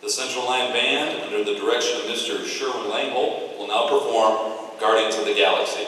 The Central Line Band, under the direction of Mr. Sherwin Langholt, will now perform Guardians of the Galaxy.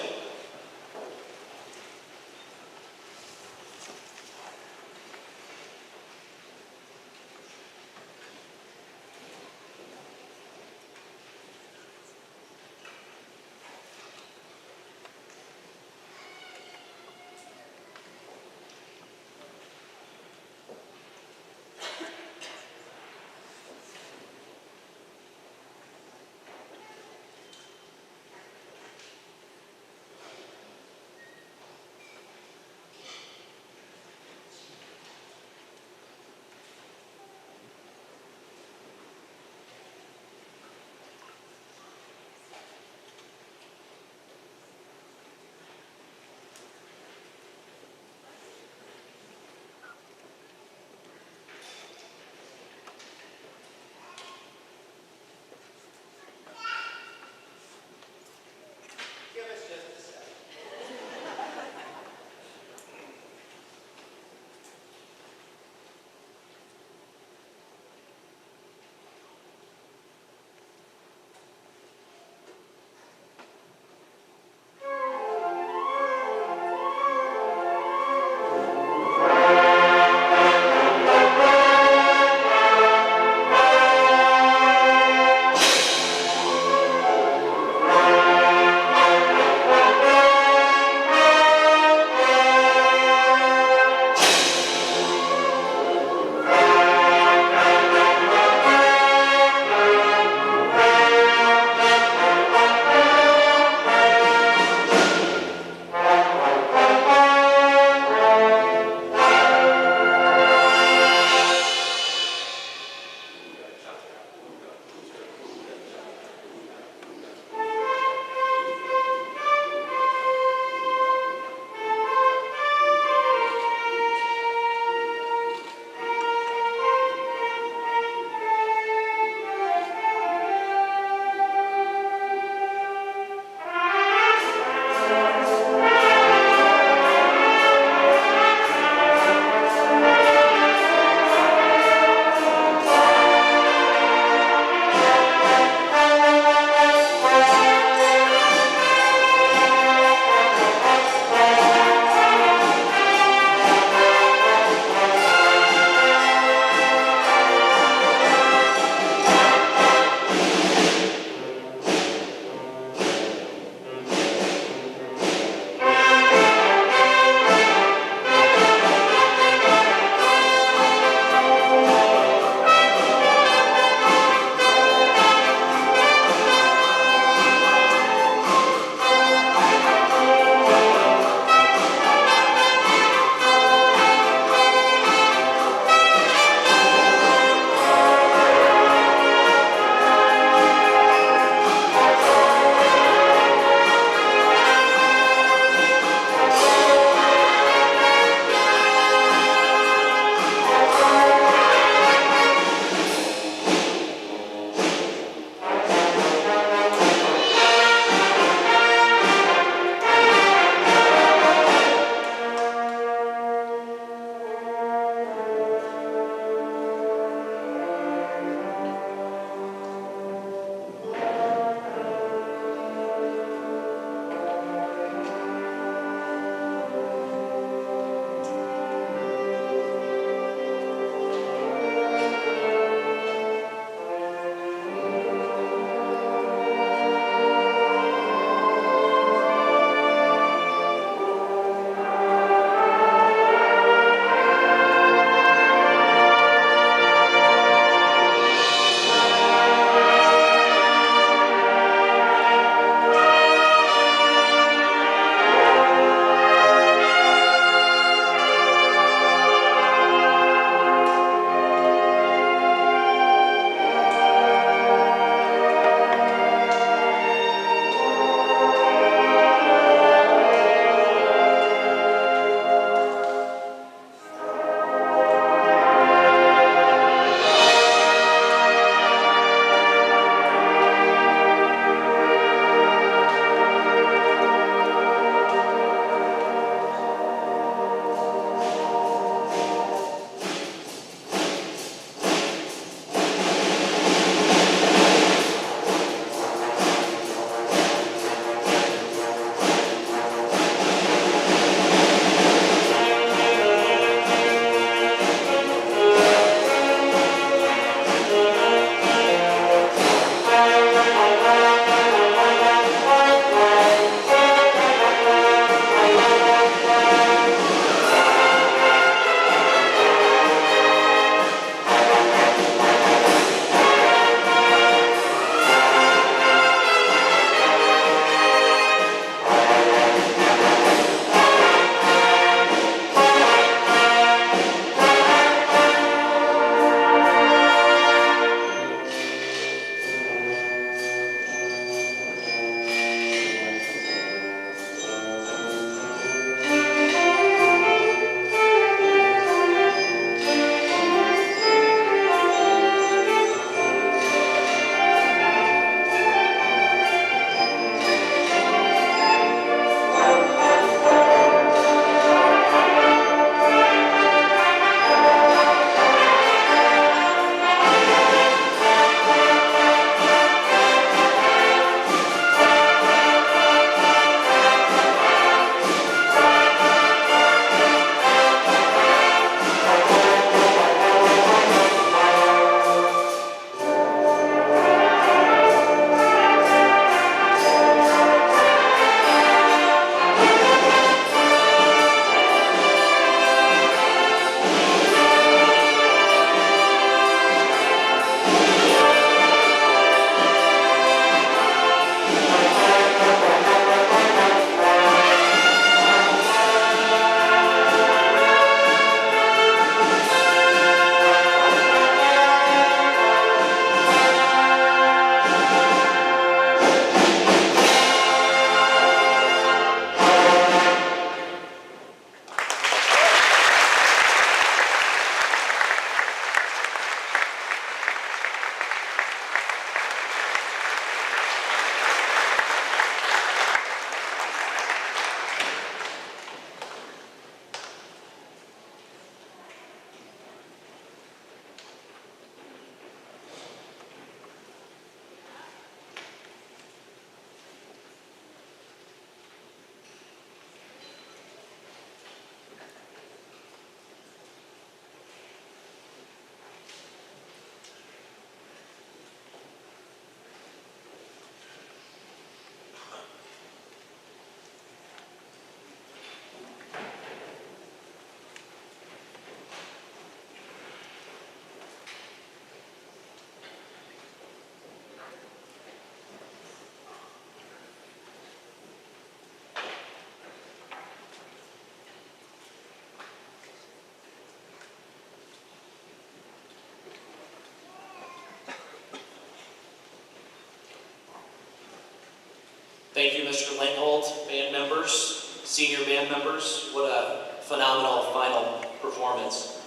Thank you, Mr. Langhold, band members, senior band members. What a phenomenal final performance.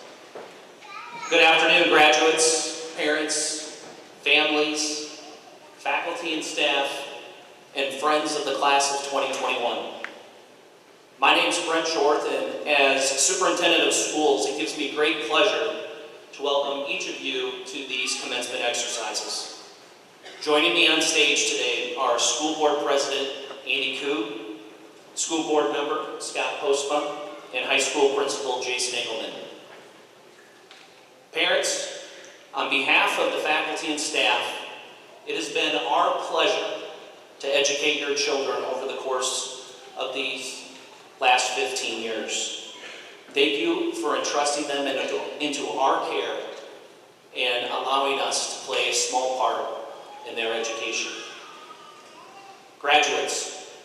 Good afternoon, graduates, parents, families, faculty and staff, and friends of the class of 2021. My name is Brent Shorth, and as Superintendent of Schools, it gives me great pleasure to welcome each of you to these commencement exercises. Joining me on stage today are School Board President Andy Koo, School Board Member Scott Postma, and High School Principal Jason Engelman. Parents, on behalf of the faculty and staff, it has been our pleasure to educate your children over the course of these last 15 years. Thank you for entrusting them into our care and allowing us to play a small part in their education. Graduates,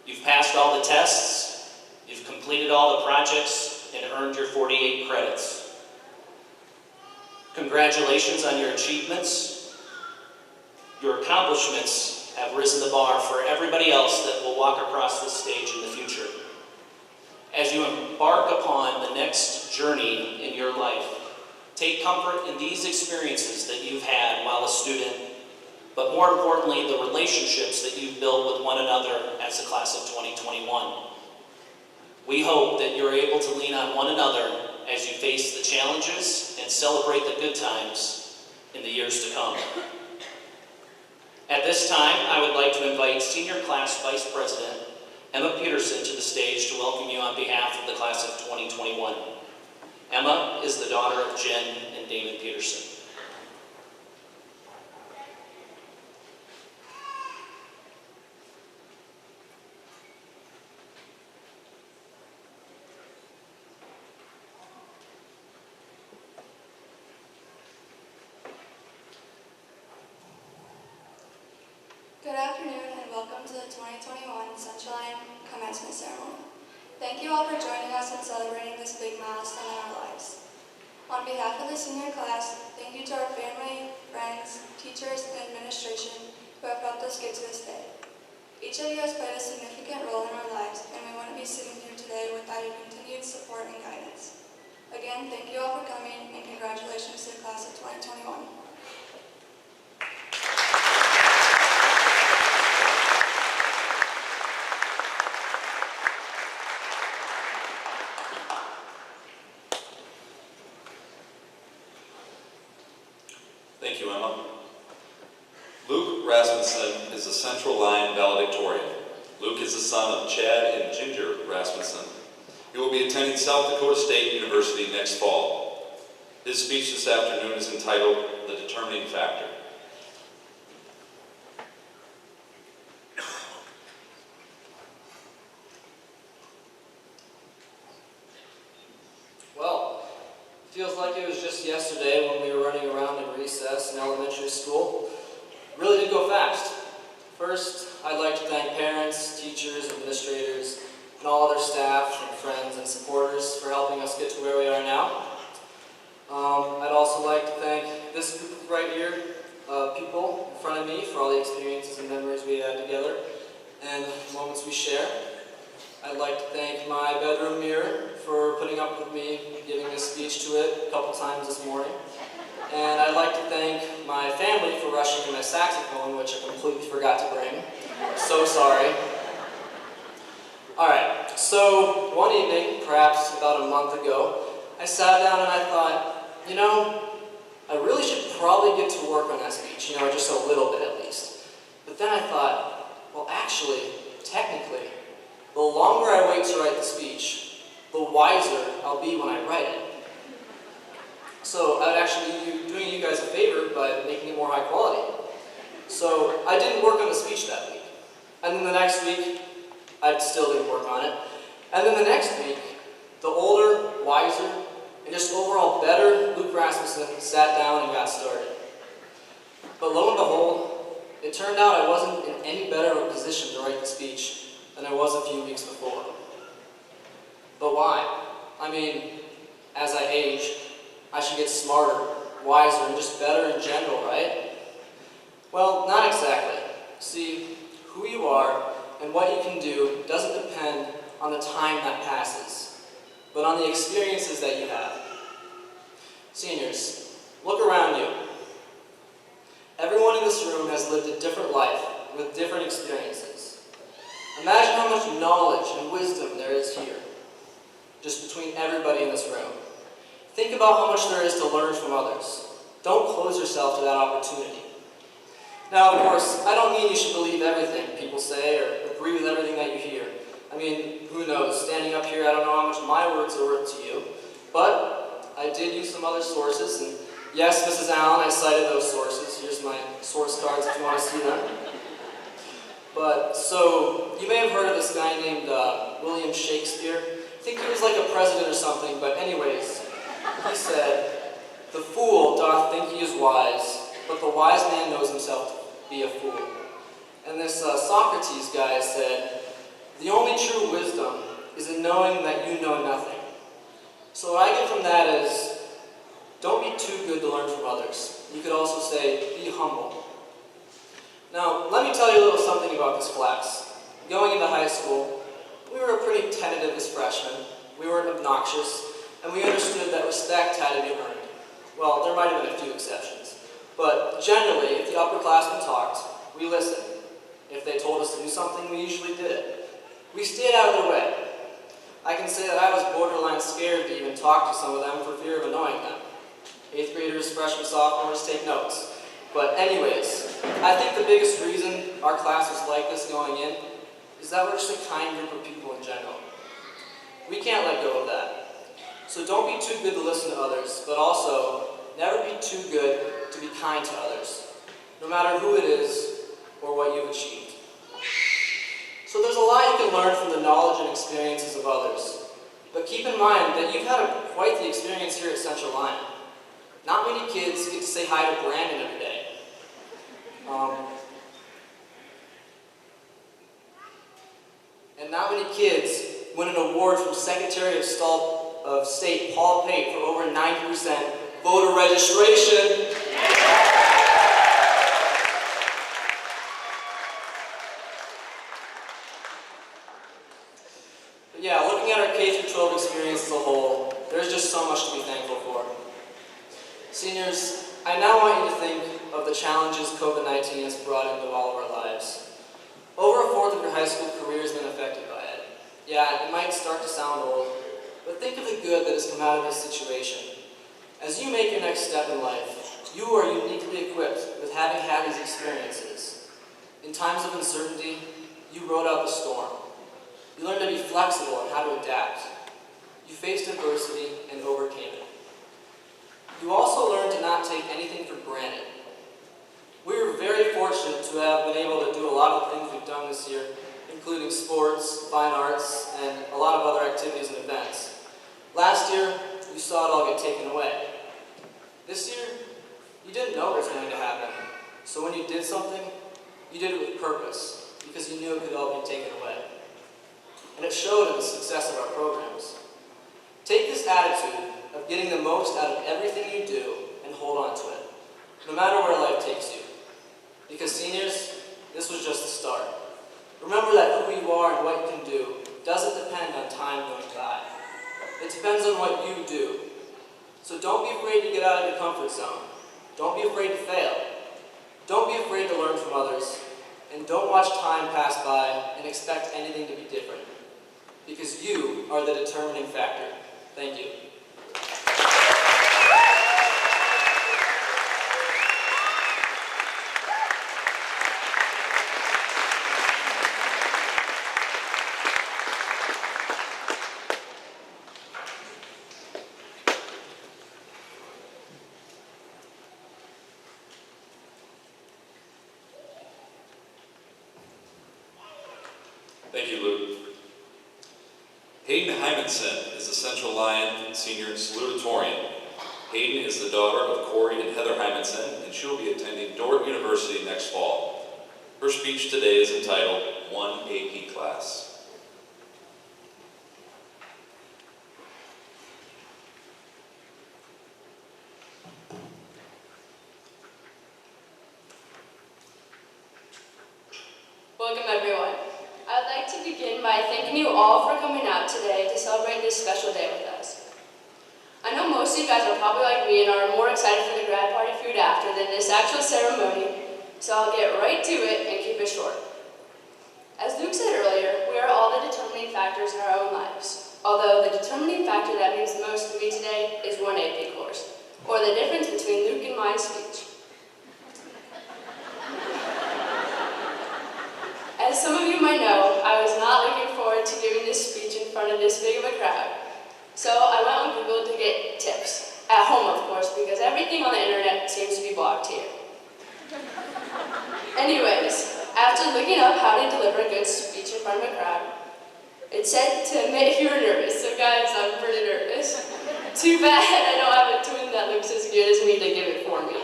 you've passed all the tests, you've completed all the projects, and earned your 48 credits. Congratulations on your achievements. Your accomplishments have risen the bar for everybody else that will walk across this stage in the future. As you embark upon the next journey in your life, take comfort in these experiences that you've had while a student, but more importantly, the relationships that you've built with one another as the class of 2021. We hope that you're able to lean on one another as you face the challenges and celebrate the good times in the years to come. At this time, I would like to invite Senior Class Vice President Emma Peterson to the stage to welcome you on behalf of the class of 2021. Emma is the daughter of Jen and Damon Peterson. Good afternoon and welcome to the 2021 Central Lyon Commencement Ceremony. Thank you all for joining us in celebrating this big milestone in our lives. On behalf of the senior class, thank you to our family, friends, teachers, and administration who have helped us get to this day. Each of you has played a significant role in our lives, and we wouldn't be sitting here today without your continued support and guidance. Again, thank you all for coming, and congratulations to the class of 2021. Thank you, Emma. Luke Rasmussen is a Central Lyon Valedictorian. Luke is the son of Chad and Ginger Rasmussen. He will be attending South Dakota State University next fall. His speech this afternoon is entitled The Determining Factor. Well, it feels like it was just yesterday when we were running around in recess in elementary school. It really did go fast. First, I'd like to thank parents, teachers, administrators, and all other staff and friends and supporters for helping us get to where we are now. I'd also like to thank this group right here, people in front of me, for all the experiences and memories we had together and the moments we share. I'd like to thank my bedroom mirror for putting up with me giving a speech to it a couple times this morning. And I'd like to thank my family for rushing to my saxophone, which I completely forgot to bring. So sorry. Alright, so one evening, perhaps about a month ago, I sat down and I thought, you know, I really should probably get to work on that speech, just a little bit at least. But then I thought, well actually, technically, the longer I wait to write the speech, the wiser I'll be when I write it. So I would actually be doing you guys a favor by making it more high quality. So I didn't work on the speech that week. And then the next week, I still didn't work on it. And then the next week, the older, wiser, and just overall better Luke Rasmussen sat down and got started. But lo and behold, it turned out I wasn't in any better of a position to write the speech than I was a few weeks before. But why? I mean, as I age, I should get smarter, wiser, and just better in general, right? Well, not exactly. See, Who you are and what you can do doesn't depend on the time that passes, but on the experiences that you have. Seniors, look around you. Everyone in this room has lived a different life with different experiences. Imagine how much knowledge and wisdom there is here, just between everybody in this room. Think about how much there is to learn from others. Don't close yourself to that opportunity. Now, of course, I don't mean you should believe everything people say or agree with everything that you hear. I mean, who knows? Standing up here, I don't know how much my words are worth to you. But I did use some other sources, and yes, Mrs. Allen, I cited those sources. Here's my source cards if you want to see them. But, so, you may have heard of this guy named William Shakespeare. I think he was like a president or something, but anyways, he said, "The fool doth think he is wise, but the wise man knows himself to be a fool." And this Socrates guy said, "The only true wisdom is in knowing that you know nothing." So what I get from that is, don't be too good to learn from others. You could also say, be humble. Now, let me tell you a little something about this class. Going into high school, we were pretty tentative as freshmen. We weren't obnoxious, and we understood that respect had to be earned. Well, there might have been a few exceptions. But generally, if the upperclassmen talked, we listened. If they told us to do something, we usually did it. We stayed out of their way. I can say that I was borderline scared to even talk to some of them for fear of annoying them. 8th graders, freshmen, sophomores, take notes. But anyways, I think the biggest reason our class was like this going in is that we're just a kind group of people in general. We can't let go of that. So don't be too good to listen to others, but also never be too good to be kind to others, no matter who it is or what you've achieved. So there's a lot you can learn from the knowledge and experiences of others, but keep in mind that you've had quite the experience here at Central Lyon. Not many kids get to say hi to Brandon every day. And not many kids win an award from Secretary of State Paul Pate for over 90% voter registration. But yeah, looking at our K-12 experience as a whole, there's just so much to be thankful for. Seniors, I now want you to think of the challenges COVID-19 has brought into all of our lives. Over a fourth of your high school career has been affected by it. Yeah, it might start to sound old, but think of the good that has come out of this situation. As you make your next step in life, you are uniquely equipped with having had these experiences. In times of uncertainty, you rode out the storm. You learned to be flexible and how to adapt. You faced adversity and overcame it. You also learned to not take anything for granted. We were very fortunate to have been able to do a lot of things we've done this year, including sports, fine arts, and a lot of other activities and events. Last year, you saw it all get taken away. This year, you didn't know it was going to happen. So when you did something, you did it with purpose, because you knew it could all be taken away. And it showed in the success of our programs. Take this attitude of getting the most out of everything you do and hold on to it, no matter where life takes you. Because seniors, this was just the start. Remember that who you are and what you can do doesn't depend on time going by. It depends on what you do. So don't be afraid to get out of your comfort zone. Don't be afraid to fail. Don't be afraid to learn from others. And don't watch time pass by and expect anything to be different. Because you are the determining factor. Thank you. Thank you, Luke. Hayden Hymanson is a Central Lyon Senior Salutatorian. Hayden is the daughter of Corey and Heather Hymanson, and she will be attending Dordt University next fall. Her speech today is entitled, One AP Class. Welcome begin by thanking you all for coming out today to celebrate this special day with us. I know most of you guys are probably like me and are more excited for the grad party food after than this actual ceremony, so I'll get right to it and keep it short. As Luke said earlier, we are all the determining factors in our own lives, although the determining factor that means the most to me today is one AP course, or the difference between Luke and my speech. As some of you might know, I was not looking forward to giving this speech in front of this big of a crowd. So I went on Google to get tips. At home, of course, because everything on the internet seems to be blocked here. Anyways, after looking up how to deliver a good speech in front of a crowd, it said to admit if you were nervous. So guys, I'm pretty nervous. Too bad I don't have a twin that looks as good as me to give it for me.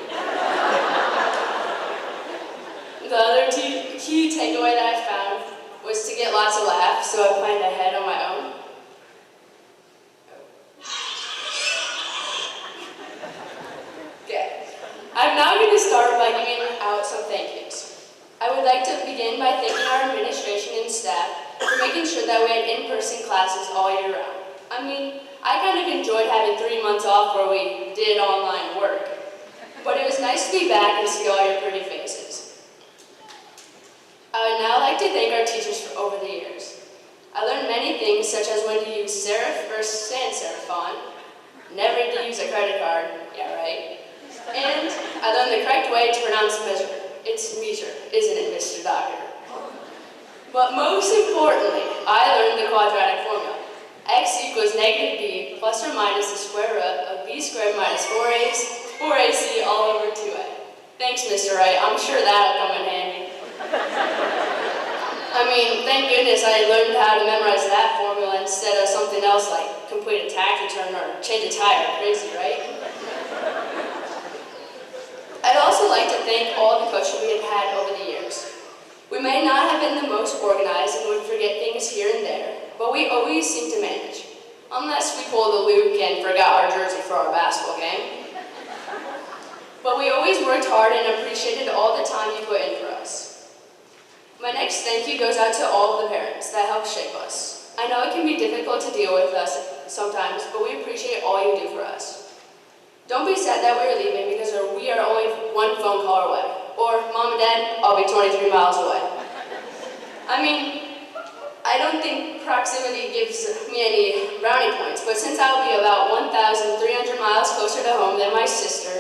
The other key takeaway that I found was to get lots of laughs, so I planned ahead on my own. Okay, I'm now going to start by giving out some thank yous. I would like to begin by thanking our administration and staff for making sure that we had in-person classes all year round. I mean, I kind of enjoyed having 3 months off where we did online work, but it was nice to be back and see all your pretty faces. I would now like to thank our teachers for over the years. I learned many things, such as when to use serif versus sans serif font, never to use a credit card, yeah right, and I learned the correct way to pronounce measure. It's measure, isn't it, Mr. Doctor? But most importantly, I learned the quadratic formula. X equals negative b plus or minus the square root of b squared minus 4ac all over 2a. Thanks, Mr. Wright. I'm sure that'll come in handy. I mean, thank goodness I learned how to memorize that formula instead of something else like complete a tax return or change a tire. Crazy, right? I'd also like to thank all the coaches we have had over the years. We may not have been the most organized and would forget things here and there, but we always seem to manage. Unless we pulled a Luke and forgot our jersey for our basketball game. But we always worked hard and appreciated all the time you put in for us. My next thank you goes out to all of the parents that helped shape us. I know it can be difficult to deal with us sometimes, but we appreciate all you do for us. Don't be sad that we're leaving because we are only one phone call away. Or, Mom and Dad, I'll be 23 miles away. I mean, I don't think proximity gives me any brownie points, but since I'll be about 1,300 miles closer to home than my sister,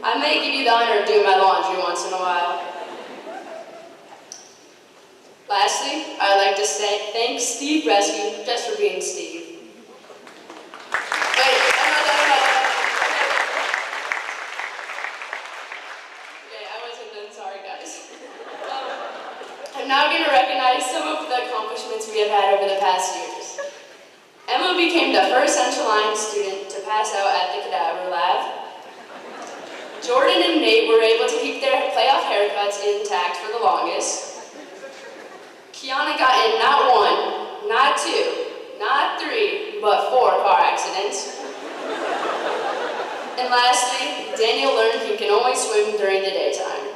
I may give you the honor of doing my laundry once in a while. Lastly, I'd like to thank Steve Bresky just for being Steve. Wait, I'm not done yet. Okay, I wasn't done, sorry guys. I'm now going to recognize some of the accomplishments we have had over the past years. Emma became the first Central Lyon student to pass out at the cadaver lab. Jordan and Nate were able to keep their playoff haircuts intact for the longest. Kiana got in not 1, not 2, not 3, but 4 car accidents. And lastly, Daniel learned he can only swim during the daytime.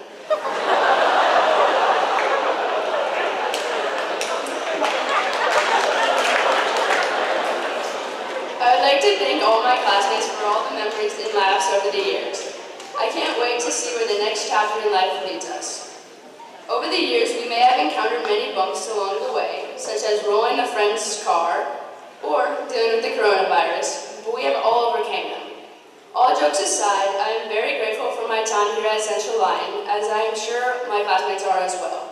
I would like to thank all my classmates for all the memories and laughs over the years. I can't wait to see where the next chapter in life leads us. Over the years, we may have encountered many bumps along the way, such as rolling a friend's car or dealing with the coronavirus, but we have all overcame them. All jokes aside, I am very grateful for my time here at Central Lyon, as I am sure my classmates are as well.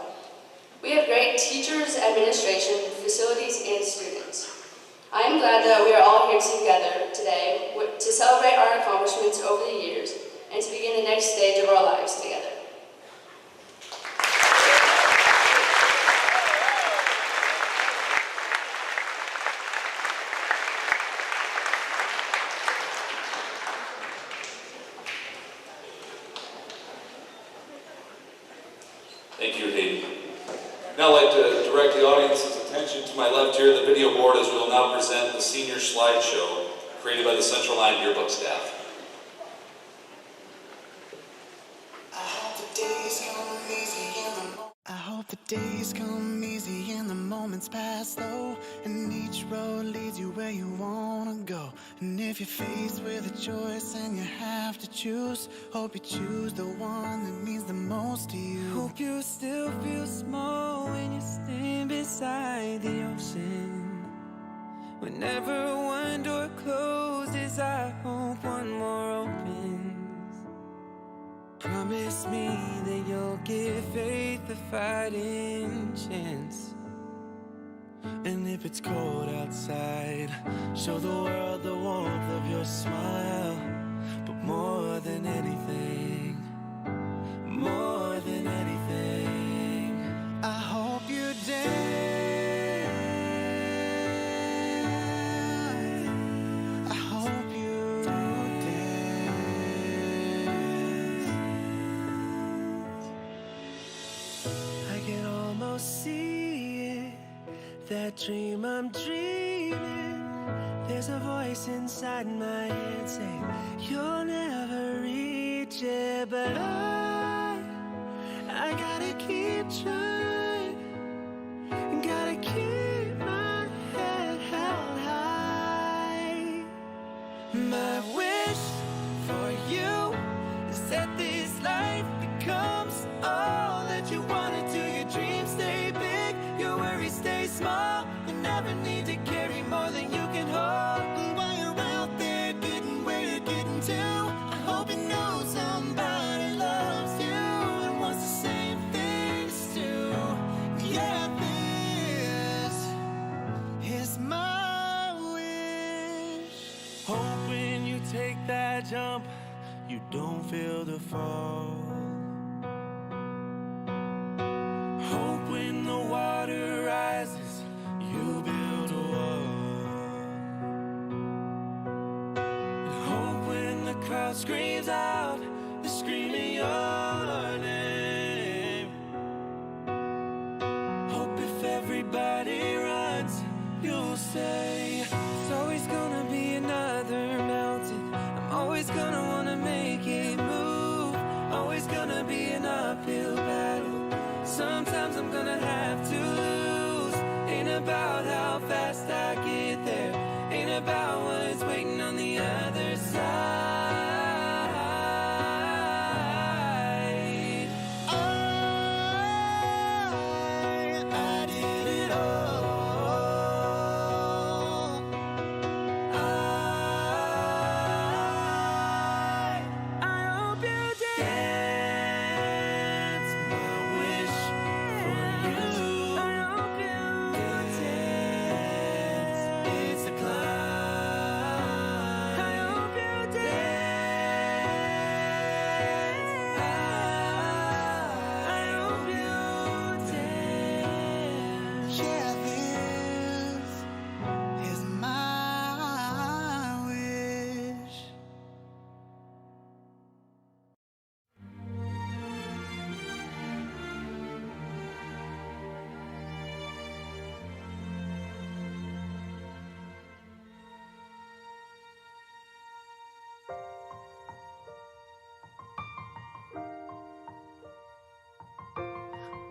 We have great teachers, administration, facilities, and students. I am glad that we are all here together today to celebrate our accomplishments over the years and to begin the next stage of our lives together. Thank you, Hayden. Now I'd like to direct the audience's attention to my left here, the video board, as we will now present the senior slideshow created by the Central Lyon yearbook staff. I hope the days come easy in the morning. I hope the days come easy and the moments pass slow, and each road leads you where you wanna go. And if you're faced with a choice and you have to choose, hope you choose the one that means the most to you. Hope you still feel small when you stand beside the ocean. Whenever one door closes, I hope one more opens. Promise me that you'll give faith a fighting chance. And if it's cold outside, show the world the warmth of your smile. But more than anything, more than anything, I hope you dance. I hope you dance. I can almost see it, that dream I'm dreaming. There's a voice inside my head saying you'll never reach it, but I gotta keep trying, gotta keep my head held high. My wish for you is that this life becomes all that you wanna do. Your dreams stay big, your worries stay small. You never need to carry more than you can hold. And while you're out there getting where you're getting to, I hope you know somebody loves you and wants the same things too. Yeah, this is my wish. Hope when you take that jump, you don't feel the fall. Hope when the water rises, you build a wall. And hope when the crowd screams out, they're screaming your name. Hope if everybody runs, you'll say there's always gonna be another mountain. I'm always gonna wanna make it move. Always gonna be an uphill battle. Sometimes I'm gonna have to lose. Ain't about how fast I get there, ain't about what's waiting on the other side. I did it all. I hope you dance. My wish for you. I hope you dance. It's a climb. I hope you dance. I hope you dance. Yeah, this is my wish.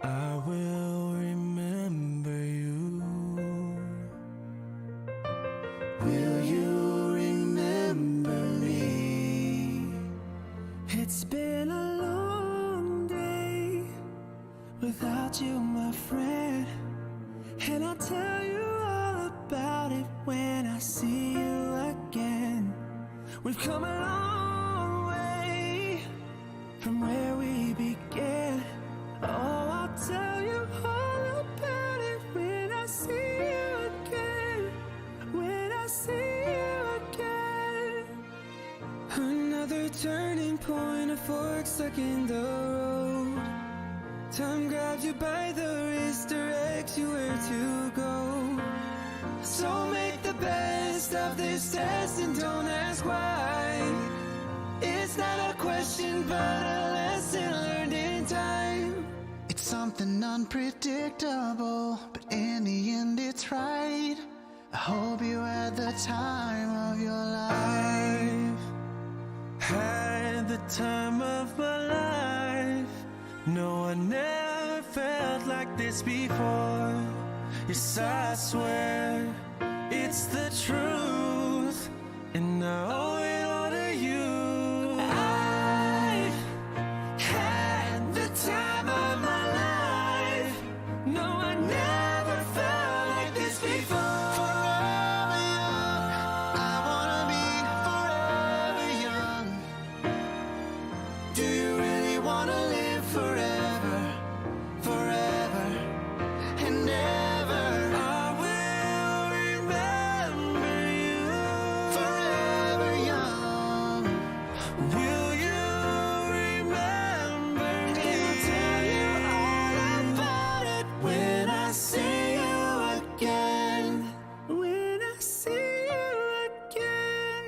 I will remember you. Will you remember me? It's been a long day without you, my friend. And I'll tell you all about it when I see you again. We've come a long way from where we began. Oh, I'll tell you all about it when I see you again. When I see you again. Another turning point, a fork stuck in the road. Time grabs you by the wrist, directs you where to go. So make the best of this test and don't ask why. It's not a question but a lesson learned in time. It's something unpredictable, but in the end it's right. I hope you had the time of your life. Had the time of my life. No, I never felt like this before. Yes, I swear it's the truth, and I owe it all to you. I've had the time of my life. No, I never felt like this before. Forever young, I wanna be forever young. Do you really wanna live forever, forever and ever? I will remember you forever young. Will you remember me? And I'll tell you all about it when I see you again. When I see you again.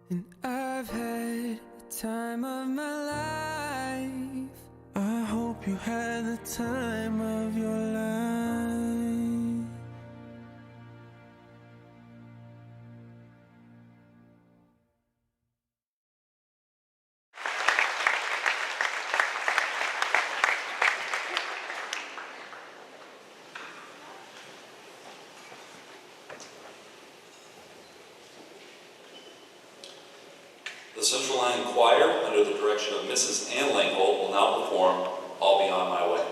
And I've had the time of my life. I hope you had the time of your life. The Central Line Choir, under the direction of Mrs. Ann Langholt, will now perform I'll Be On My Way.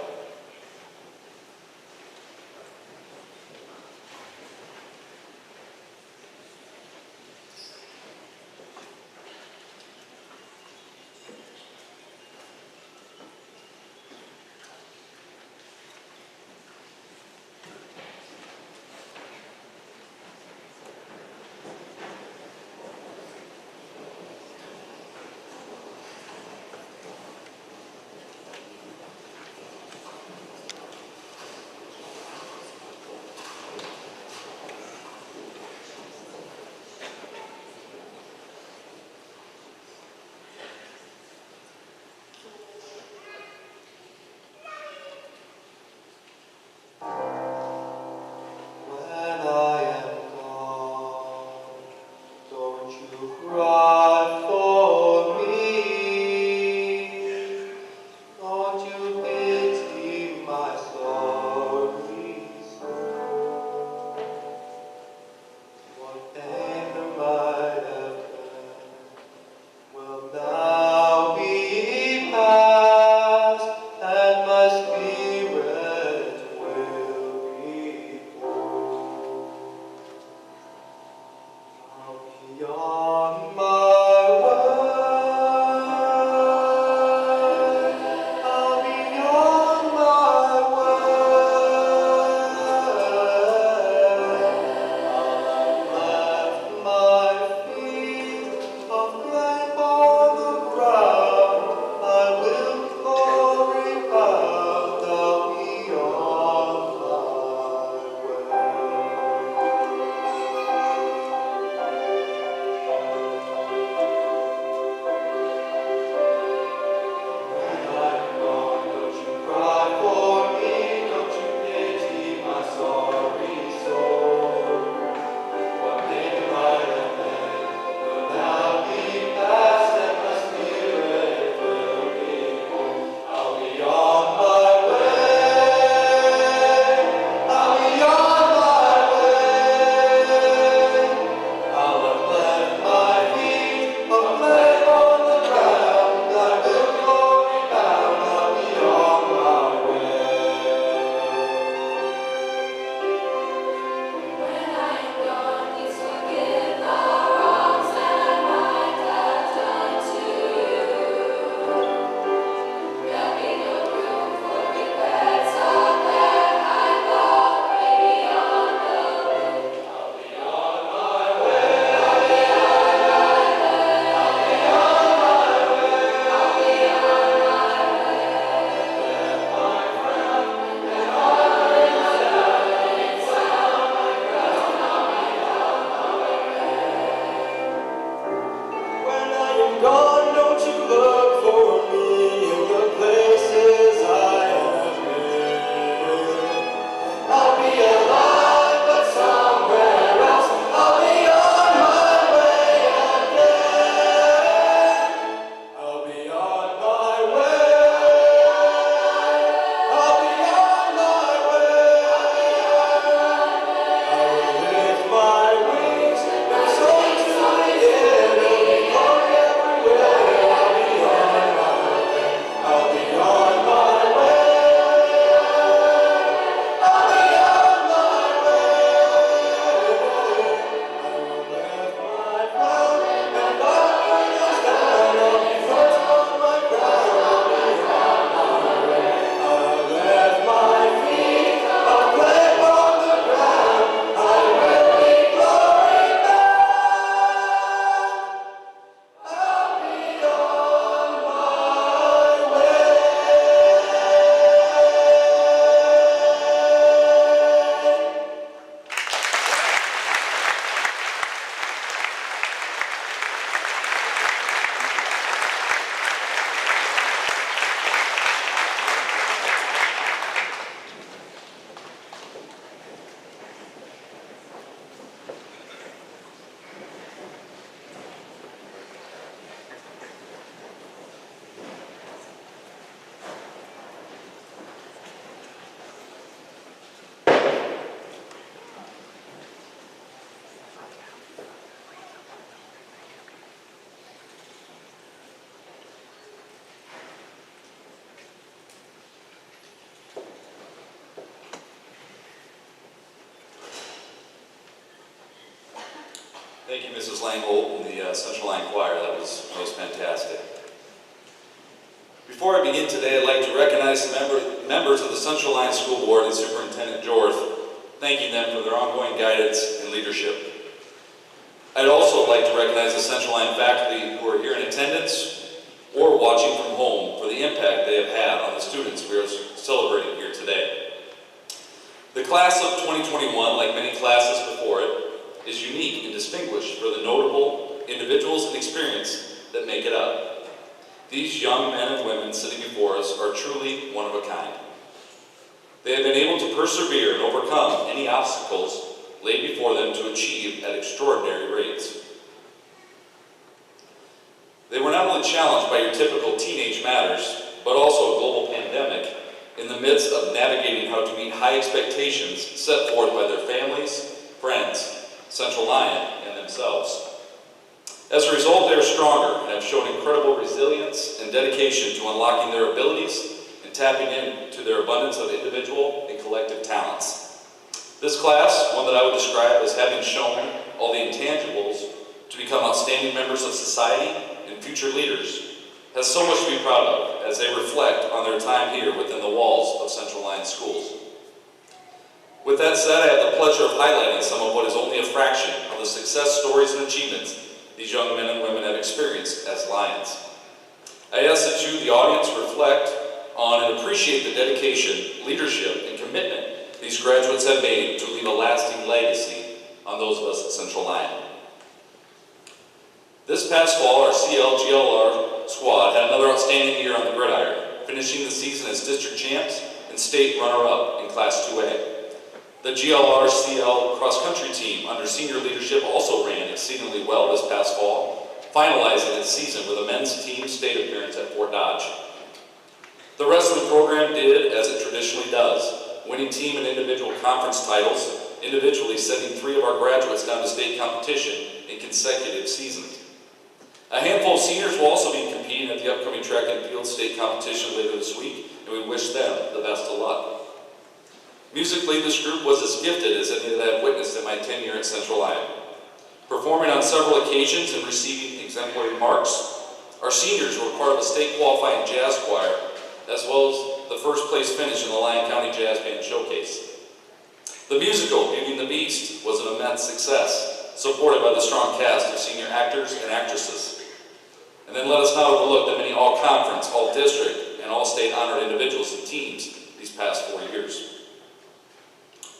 Thank you, Mrs. Langholt and the Central Line Choir. That was fantastic. Before I begin today, I'd like to recognize the members of the Central Line School Board and Superintendent Jorth, thanking them for their ongoing guidance and leadership. I'd also like to recognize the Central Line faculty who are here in attendance or watching from home for the impact they have had on the students we are celebrating here today. The class of 2021, like many classes before it, is unique and distinguished for the notable individuals and experience that make it up. These young men and women sitting before us are truly one of a kind. They have been able to persevere and overcome any obstacles laid before them to achieve at extraordinary rates. They were not only challenged by your typical teenage matters, but also a global pandemic in the midst of navigating how to meet high expectations set forth by their families, friends, Central Lyon, and themselves. As a result, they are stronger and have shown incredible resilience and dedication to unlocking their abilities and tapping into their abundance of individual and collective talents. This class, one that I would describe as having shown all the intangibles to become outstanding members of society and future leaders, has so much to be proud of as they reflect on their time here within the walls of Central Lyon schools. With that said, I have the pleasure of highlighting some of what is only a fraction of the success stories and achievements these young men and women have experienced as Lions. I ask that you, the audience, reflect on and appreciate the dedication, leadership, and commitment these graduates have made to leave a lasting legacy on those of us at Central Lyon. This past fall, our CLGLR squad had another outstanding year on the gridiron, finishing the season as district champs and state runner-up in Class 2A. The GLR-CL cross-country team under senior leadership also ran exceedingly well this past fall, finalizing its season with a men's team state appearance at Fort Dodge. The rest of the program did as it traditionally does, winning team and individual conference titles, individually sending 3 of our graduates down to state competition in consecutive seasons. A handful of seniors will also be competing at the upcoming track and field state competition later this week, and we wish them the best of luck. Musically, this group was as gifted as any that I have witnessed in my tenure at Central Lyon. Performing on several occasions and receiving exemplary marks, our seniors were part of the state qualifying jazz choir, as well as the first place finish in the Lyon County Jazz Band Showcase. The musical, Beauty and the Beast, was an immense success, supported by the strong cast of senior actors and actresses. And then let us not overlook the many all-conference, all-district, and all-state honored individuals and teams these past 4 years.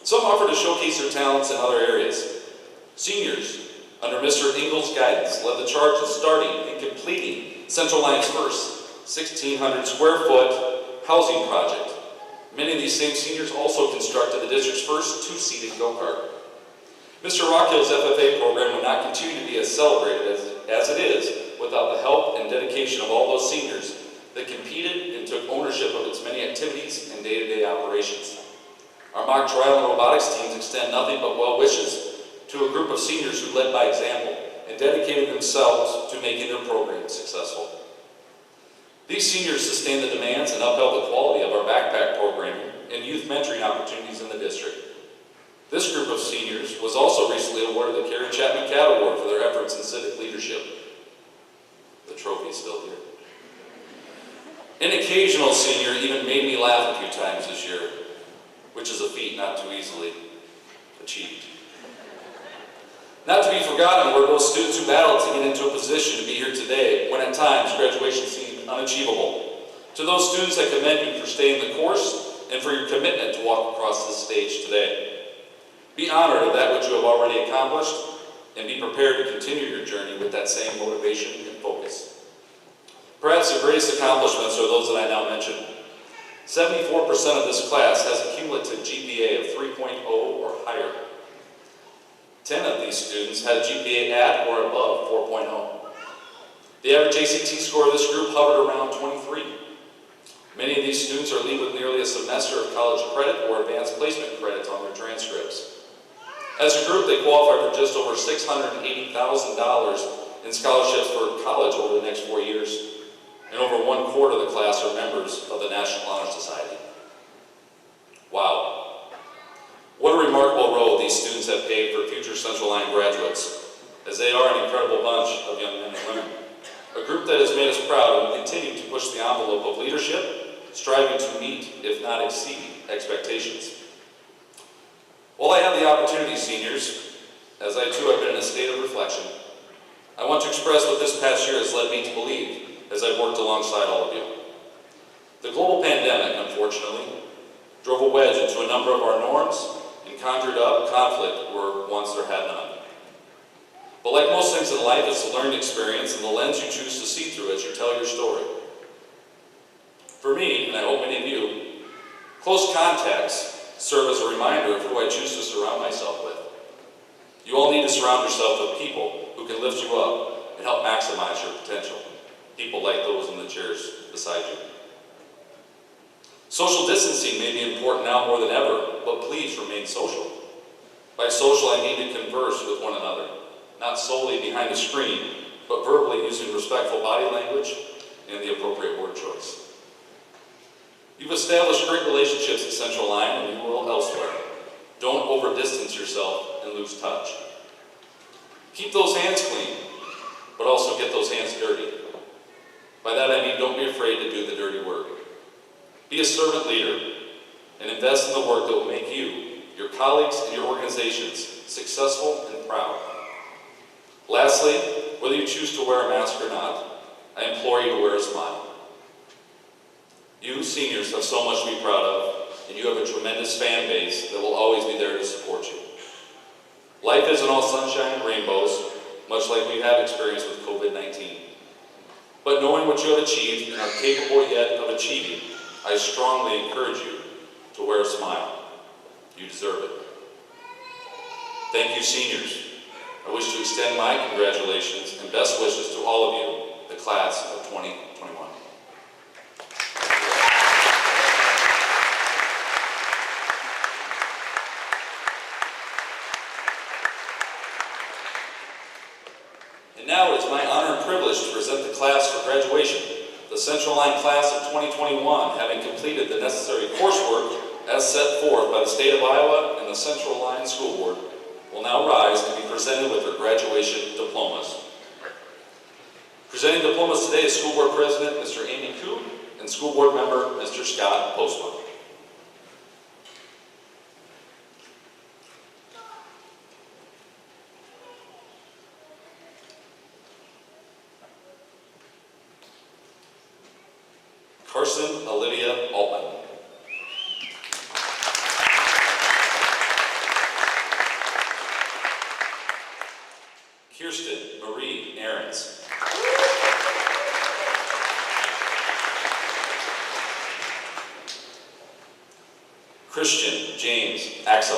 Some offered to showcase their talents in other areas. Seniors, under Mr. Engel's guidance, led the charge in starting and completing Central Lyon's first 1,600 square foot housing project. Many of these same seniors also constructed the district's first 2-seated go-kart. Mr. Rockhill's FFA program would not continue to be as celebrated as it is without the help and dedication of all those seniors that competed and took ownership of its many activities and day-to-day operations. Our mock trial and robotics teams extend nothing but well wishes to a group of seniors who led by example and dedicated themselves to making their program successful. These seniors sustained the demands and upheld the quality of our backpack programming and youth mentoring opportunities in the district. This group of seniors was also recently awarded the Carrie Chapman Cat Award for their efforts in civic leadership. The trophy is still here. An occasional senior even made me laugh a few times this year, which is a feat not too easily achieved. Not to be forgotten were those students who battled to get into a position to be here today when at times graduation seemed unachievable. To those students, I commend you for staying the course and for your commitment to walk across this stage today. Be honored of that which you have already accomplished and be prepared to continue your journey with that same motivation and focus. Perhaps the greatest accomplishments are those that I now mentioned. 74% of this class has a cumulative GPA of 3.0 or higher. 10 of these students had a GPA at or above 4.0. The average ACT score of this group hovered around 23. Many of these students are leaving with nearly a semester of college credit or advanced placement credits on their transcripts. As a group, they qualify for just over $680,000 in scholarships for college over the next 4 years. And over 1/4 of the class are members of the National Honor Society. Wow. What a remarkable role these students have paved for future Central Lyon graduates. as they are an incredible bunch of young men and women. A group that has made us proud and will continue to push the envelope of leadership, striving to meet, if not exceed, expectations. While I have the opportunity, seniors, as I too have been in a state of reflection, I want to express what this past year has led me to believe as I've worked alongside all of you. The global pandemic, unfortunately, drove a wedge into a number of our norms and conjured up conflict where once there had none. But like most things in life, it's a learned experience and the lens you choose to see through as you tell your story. For me, and I hope many of you, close contacts serve as a reminder of who I choose to surround myself with. You all need to surround yourself with people who can lift you up and help maximize your potential. People like those in the chairs beside you. Social distancing may be important now more than ever, but please remain social. By social, I mean to converse with one another, not solely behind a screen, but verbally using respectful body language and the appropriate word choice. You've established great relationships at Central Lyon and you will elsewhere. Don't over-distance yourself and lose touch. Keep those hands clean, but also get those hands dirty. By that I mean don't be afraid to do the dirty work. Be a servant leader and invest in the work that will make you, your colleagues, and your organizations successful and proud. Lastly, whether you choose to wear a mask or not, I implore you to wear a smile. You, seniors, have so much to be proud of, and you have a tremendous fan base that will always be there to support you. Life isn't all sunshine and rainbows, much like we have experienced with COVID-19. But knowing what you have achieved and are capable yet of achieving, I strongly encourage you to wear a smile. You deserve it. Thank you, seniors. I wish to extend my congratulations and best wishes to all of you, the class of 2021. And now it is my honor and privilege to present the class for graduation. The Central Lyon class of 2021, having completed the necessary coursework as set forth by the state of Iowa and the Central Lyon School Board, will now rise to be presented with their graduation diplomas. Presenting diplomas today is School Board President Mr. Andy Koo and School Board Member Mr. Scott Postma. Carson Olivia Altman. Kirsten Marie Ahrens. Christian James Axel.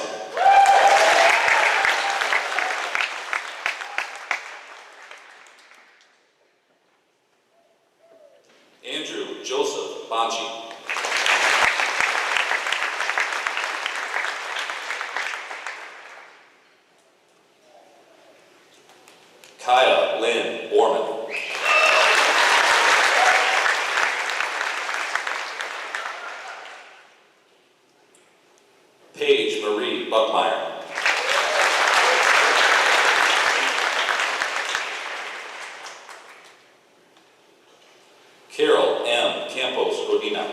Andrew Joseph Bonchi. Kaya Lynn Borman. Paige Marie Buckmeyer. Carol M. Campos Godina.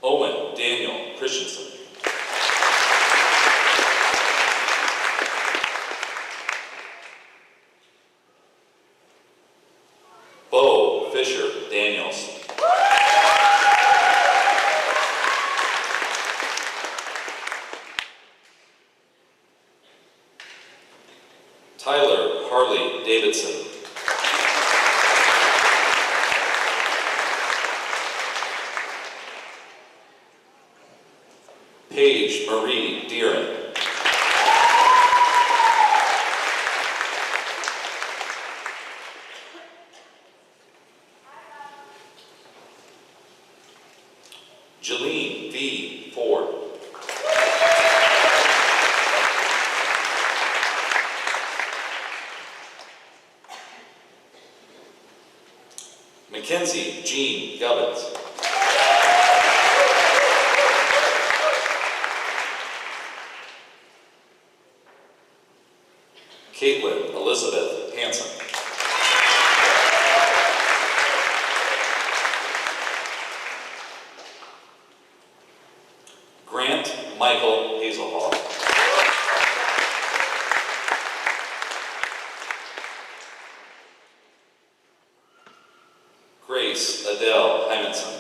Owen Daniel Christensen. Bo Fisher Daniels. Tyler Harley Davidson. Paige Marie Deeren. Jeline V. Ford. Mackenzie Jean Gubbins. Caitlin Elizabeth Hansen. Grant Michael Hazelhall. Grace Adele Hymanson.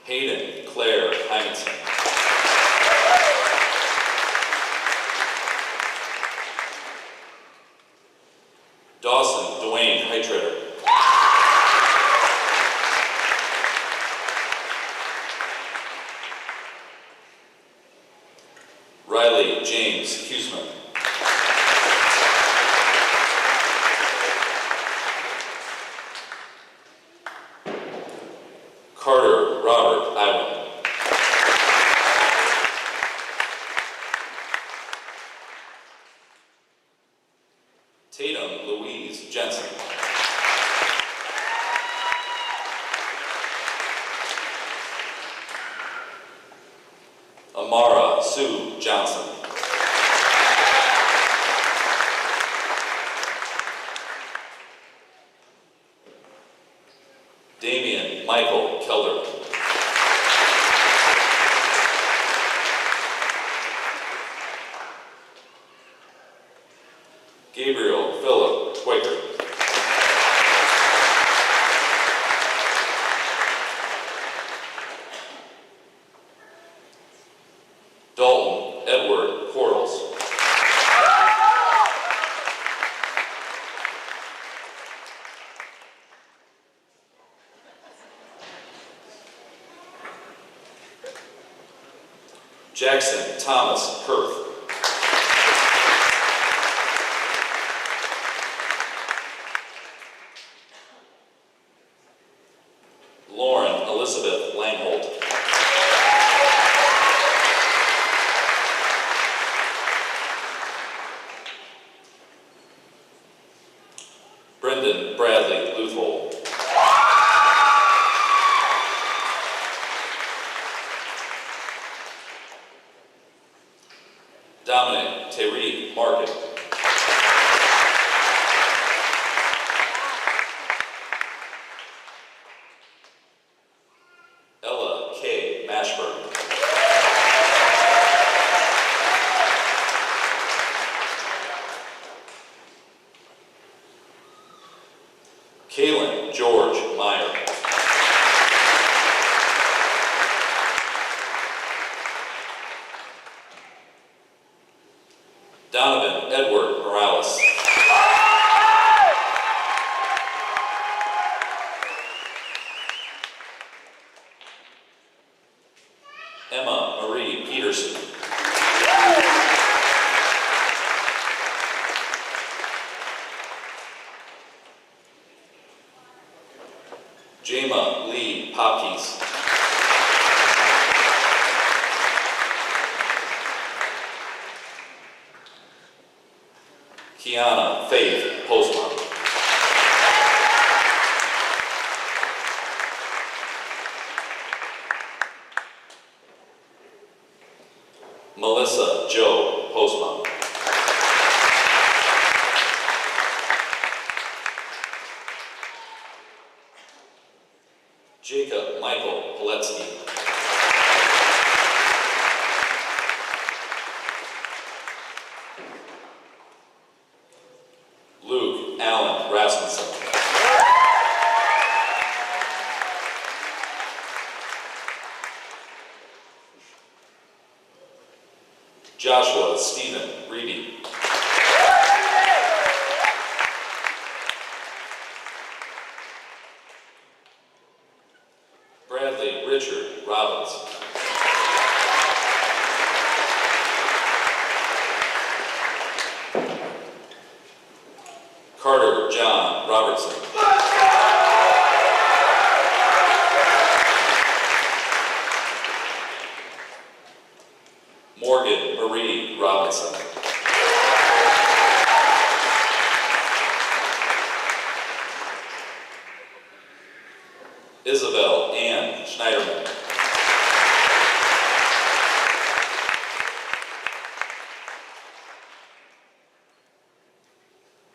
Hayden Claire Hymanson. Dawson Dwayne Heitretter. Riley James Huseman. Carter Robert Iwan. Tatum Louise Jensen. Amara Sue Johnson. Damian Michael Kelderman. Gabriel Philip Quaker. Dalton Edward Quarles. Jackson Thomas Kurth. Lauren Elizabeth Langholt. Brendan Bradley Luthol. Dominic Terry Markin. Ella K. Mashburn. Kaylin George Meyer. Donovan Edward Morales. Emma Marie Peterson. Jama Lee Popkees. Kiana Faith Postma. Melissa Joe Postma. Jacob Michael Poletsky. Luke Allen Rasmussen. Joshua Stephen Reedy. Bradley Richard Robbins. Carter John Robertson. Morgan Marie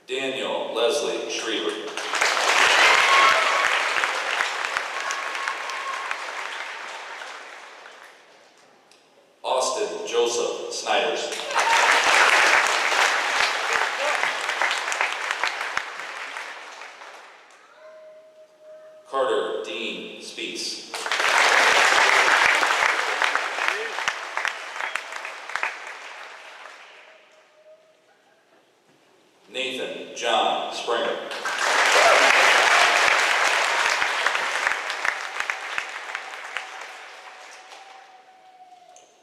Daniel Leslie Schriever. Austin Joseph Snyders. Carter Dean Spees. Nathan John Springer.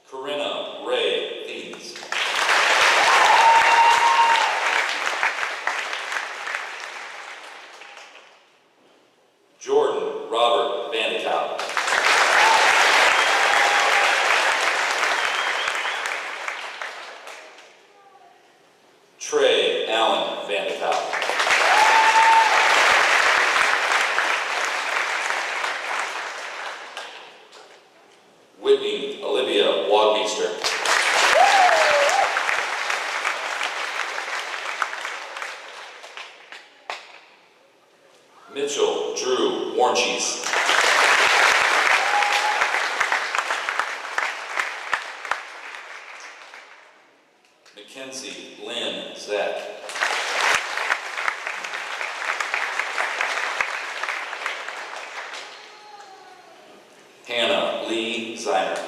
Corinna Ray Thies. Jordan Robert Vandekau. Trey Allen Vandekau. Whitney Olivia Wagmeister. Mitchell Drew Warncheese. Mackenzie Lynn Zach. Hannah Lee Ziner.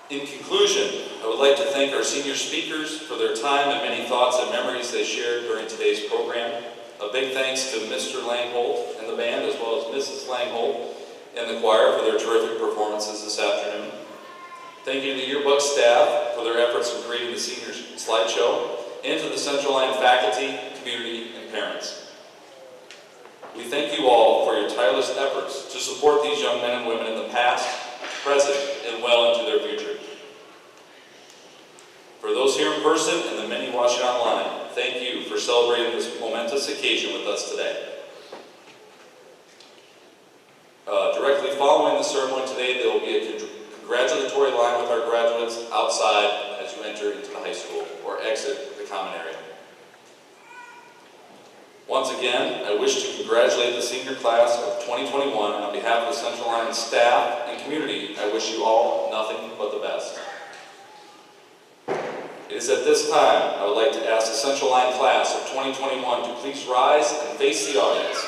In conclusion, I would like to thank our senior speakers for their time and many thoughts and memories they shared during today's program. A big thanks to Mr. Langholt and the band, as well as Mrs. Langholt and the choir for their terrific performances this afternoon. Thank you to the yearbook staff for their efforts in creating the senior slideshow, and to the Central Lyon faculty, community, and parents. We thank you all for your tireless efforts to support these young men and women in the past, present, and well into their future. For those here in person and the many watching online, thank you for celebrating this momentous occasion with us today. Directly following the ceremony today, there will be a congratulatory line with our graduates outside as you enter into the high school or exit the common area. Once again, I wish to congratulate the senior class of 2021 on behalf of the Central Lyon staff and community. I wish you all nothing but the best. It is at this time I would like to ask the Central Lyon class of 2021 to please rise and face the audience.